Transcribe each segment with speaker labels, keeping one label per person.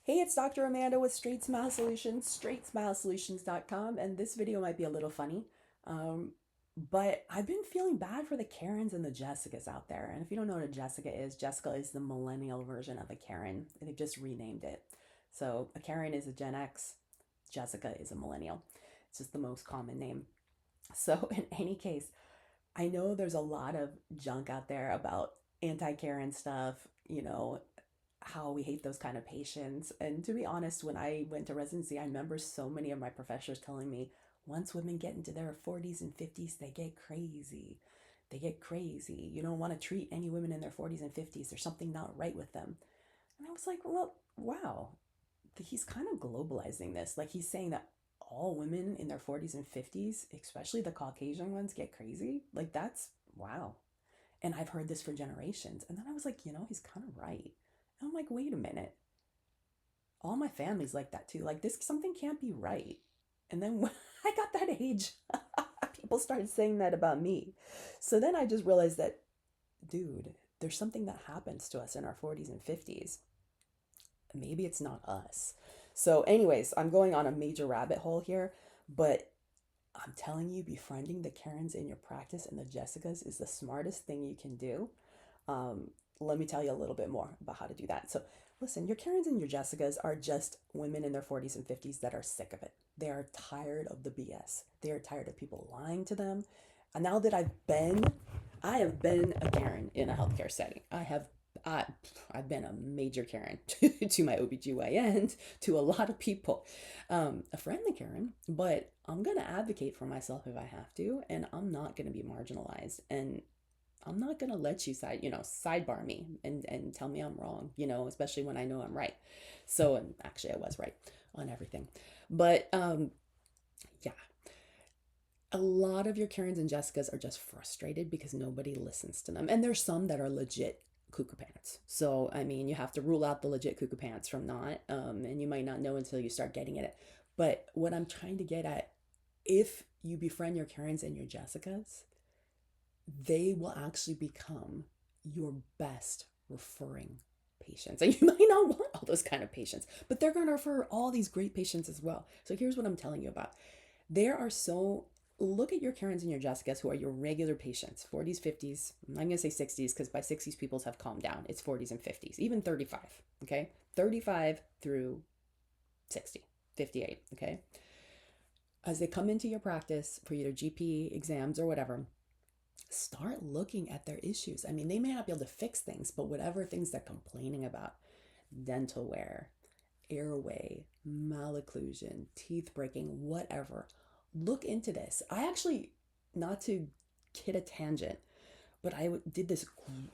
Speaker 1: Hey, it's Dr. Amanda with Straightsmile Solutions, straightsmilesolutions.com, and this video might be a little funny, but I've been feeling bad for the Karens and the Jessicas out there. And if you don't know what a Jessica is the millennial version of a Karen. They've just renamed it. So a Karen is a Gen X, Jessica is a millennial. It's just the most common name. So in any case, I know there's a lot of junk out there about anti-Karen stuff, how we hate those kind of patients. And to be honest, when I went to residency, I remember so many of my professors telling me once women get into their 40s and 50s, they get crazy. They get crazy. You don't want to treat any women in their 40s and 50s. There's something not right with them. And I was like, well, wow. He's kind of globalizing this. Like he's saying that all women in their 40s and 50s, especially the Caucasian ones, get crazy. Like that's wow. And I've heard this for generations. And then I was like, he's kind of right. And I'm like, wait a minute. All my family's like that too. Like this something can't be right. And then when I got that age, people started saying that about me. So then I just realized that, dude, there's something that happens to us in our 40s and 50s. Maybe it's not us. So, anyways, I'm going on a major rabbit hole here, but I'm telling you, befriending the Karens in your practice and the Jessicas is the smartest thing you can do. Let me tell you a little bit more about how to do that. So, listen, your Karens and your Jessicas are just women in their 40s and 50s that are sick of it. They are tired of the BS. They are tired of people lying to them. And now that I have been a Karen in a healthcare setting. I've been a major Karen to my OBGYN, to a lot of people. A friendly Karen, but I'm going to advocate for myself if I have to, and I'm not going to be marginalized. And I'm not going to let you sidebar me and tell me I'm wrong, especially when I know I'm right. So, and actually, I was right on everything. But yeah, a lot of your Karens and Jessicas are just frustrated because nobody listens to them. And there's some that are legit cuckoo pants. So, I mean, you have to rule out the legit cuckoo pants from not, and you might not know until you start getting at it. But what I'm trying to get at, if you befriend your Karens and your Jessicas, they will actually become your best referring patients. And you might not want all those kind of patients, but they're going to refer all these great patients as well. So here's what I'm telling you about. There are so Look at your Karens and your Jessicas who are your regular patients, 40s, 50s. I'm going to say 60s because by 60s, people have calmed down. It's 40s and 50s, even 35, okay? 35 through 60, 58, okay? As they come into your practice for either GP exams or whatever, start looking at their issues. I mean, they may not be able to fix things, but whatever things they're complaining about, dental wear, airway, malocclusion, teeth breaking, whatever, look into this. I actually, not to kid a tangent, but did this.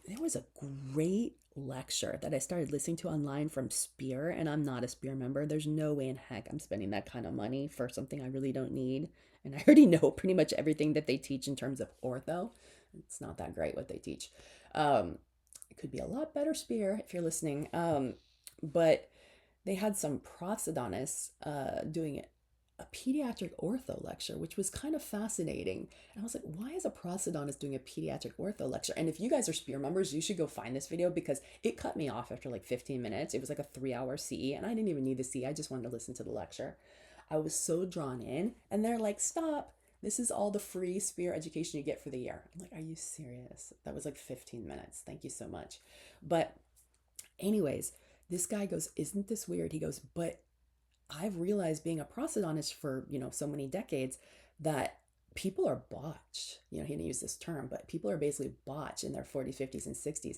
Speaker 1: There was a great lecture that I started listening to online from Spear, and I'm not a Spear member. There's no way in heck I'm spending that kind of money for something I really don't need. And I already know pretty much everything that they teach in terms of ortho. It's not that great what they teach. It could be a lot better, Spear, if you're listening. But they had some prosthodontists doing a pediatric ortho lecture, which was kind of fascinating. And I was like, why is a prosthodontist doing a pediatric ortho lecture? And if you guys are Spear members, you should go find this video because it cut me off after like 15 minutes. It was like a 3-hour CE, and I didn't even need the CE. I just wanted to listen to the lecture. I was so drawn in, and they're like, stop. This is all the free Spear education you get for the year. I'm like, are you serious? That was like 15 minutes. Thank you so much. But anyways, this guy goes, isn't this weird? He goes, but I've realized being a prosthodontist for, so many decades that people are botched. He didn't use this term, but people are basically botched in their 40s, 50s, and 60s.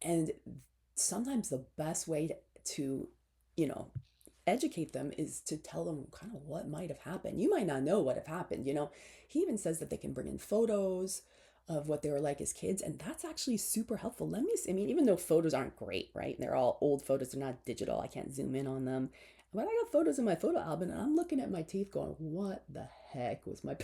Speaker 1: And sometimes the best way to educate them is to tell them kind of what might have happened. You might not know what have happened. He even says that they can bring in photos of what they were like as kids, and that's actually super helpful. Let me see. I mean, even though photos aren't great, right? They're all old photos, they're not digital. I can't zoom in on them. But I got photos in my photo album, and I'm looking at my teeth going, what the heck was my I'm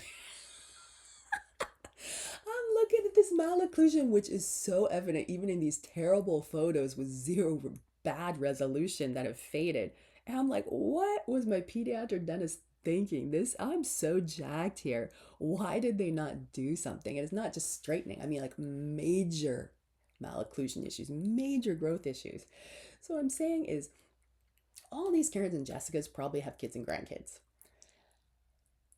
Speaker 1: looking at this malocclusion, which is so evident even in these terrible photos with zero bad resolution that have faded. And I'm like, what was my pediatric dentist thinking? I'm so jacked here. Why did they not do something? And it's not just straightening. I mean, like major malocclusion issues, major growth issues. So what I'm saying is all these Karens and Jessicas probably have kids and grandkids.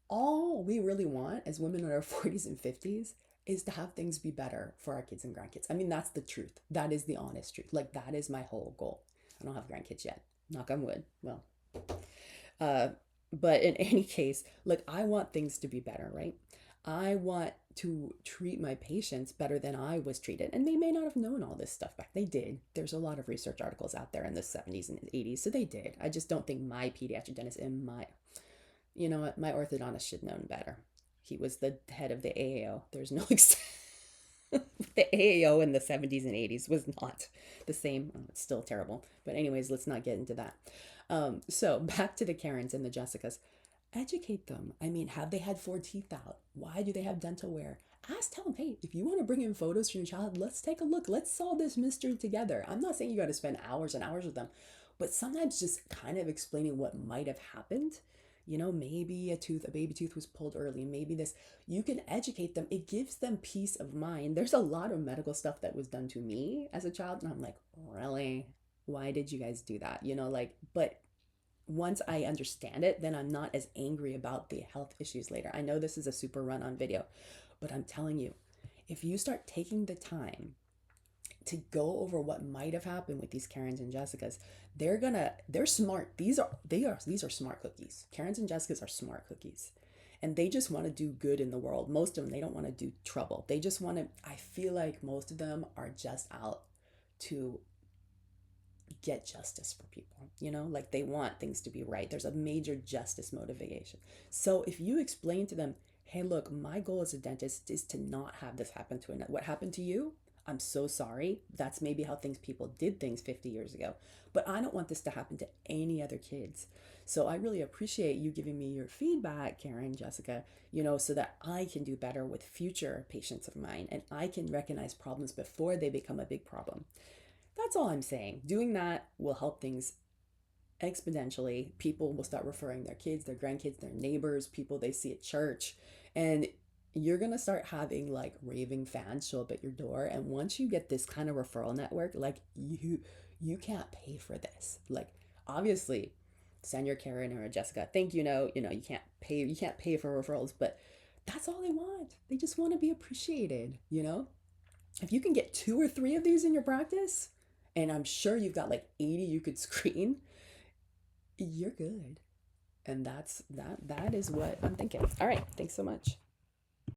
Speaker 1: All we really want as women in our 40s and 50s is to have things be better for our kids and grandkids. I mean, that's the truth. That is the honest truth. Like, that is my whole goal. I don't have grandkids yet. Knock on wood. Well, uh, but in any case, like, I want things to be better, right? I want to treat my patients better than I was treated. And they may not have known all this stuff back. They did. There's a lot of research articles out there in the 70s and 80s. So they did. I just don't think my pediatric dentist and you know what, my orthodontist should have known better. He was the head of the AAO. There's no the AAO in the 70s and 80s was not the same. Oh, it's still terrible. But anyways, let's not get into that. So back to the Karens and the Jessicas. Educate them. I mean, have they had 4 teeth out? Why do they have dental wear? Tell them, hey, if you want to bring in photos from your child, let's take a look. Let's solve this mystery together. I'm not saying you got to spend hours and hours with them, but sometimes just kind of explaining what might have happened. You know, maybe a baby tooth was pulled early. Maybe this, you can educate them. It gives them peace of mind. There's a lot of medical stuff that was done to me as a child. And I'm like, really? Why did you guys do that? You know, like, but once I understand it, then I'm not as angry about the health issues later. I know this is a super run on video, but I'm telling you, if you start taking the time to go over what might have happened with these Karens and Jessicas, they're smart. These are smart cookies. Karens and Jessicas are smart cookies. And they just want to do good in the world. Most of them, they don't want to do trouble. They just want to, I feel like most of them are just out to get justice for people, you know, like they want things to be right. There's a major justice motivation. So if you explain to them, hey, look, my goal as a dentist is to not have this happen to another. What happened to you? I'm so sorry. That's maybe how people did things 50 years ago. But I don't want this to happen to any other kids. So I really appreciate you giving me your feedback, Karen, Jessica, you know, so that I can do better with future patients of mine and I can recognize problems before they become a big problem. That's all I'm saying. Doing that will help things exponentially. People will start referring their kids, their grandkids, their neighbors, people they see at church. And you're going to start having like raving fans show up at your door. And once you get this kind of referral network, like you can't pay for this. Like, obviously, send your Karen or a Jessica. Think you know, you can't pay for referrals, but that's all they want. They just want to be appreciated, you know? If you can get 2 or 3 of these in your practice, and I'm sure you've got like 80 you could screen, you're good. And that is what I'm thinking. All right, thanks so much.